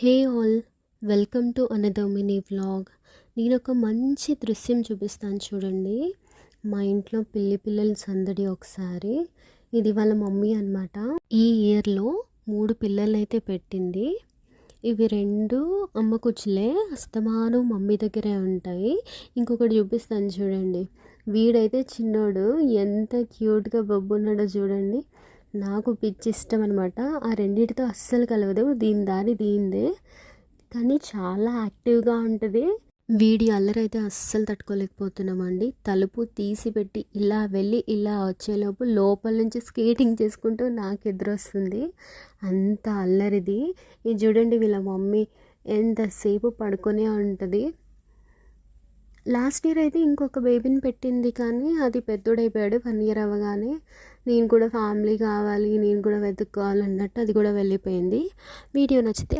Hey all, welcome to another mini vlog. నేను ఒక మంచి దృశ్యం చూపిస్తాను చూడండి. మా ఇంట్లో పిల్లల సందడి ఒకసారి. ఇది వాళ్ళ మమ్మీ అనమాట. ఈ ఇయర్లో 3 పిల్లలైతే పెట్టింది. ఇవి 2 అమ్మ కుచ్చులే, అస్తమానం మమ్మీ దగ్గరే ఉంటాయి. ఇంకొకటి చూపిస్తాను చూడండి. వీడైతే చిన్నోడు ఎంత క్యూట్గా బొబ్బున్నాడో చూడండి. నాకు పిచ్చి ఇష్టం అనమాట. ఆ రెండింటితో అస్సలు కలవదు, దీని దారి దీందే, కానీ చాలా యాక్టివ్గా ఉంటుంది. వీడి అల్లరైతే అస్సలు తట్టుకోలేకపోతున్నామండి. తలుపు తీసి పెట్టి ఇలా వెళ్ళి ఇలా వచ్చేలోపు లోపల నుంచి స్కేటింగ్ చేసుకుంటూ నాకు ఎదురొస్తుంది. అంత అల్లరిది. ఇది చూడండి, వీళ్ళ మమ్మీ ఎంతసేపు పడుకొనే ఉంటుంది. లాస్ట్ ఇయర్ అయితే ఇంకొక బేబీని పెట్టింది, కానీ అది పెద్దోడైపోయాడు 1 ఇయర్ అవ్వగానే. నేను కూడా ఫ్యామిలీ కావాలి, నేను కూడా వెతుక్కోవాలన్నట్టు అది కూడా వెళ్ళిపోయింది. వీడియో నచ్చితే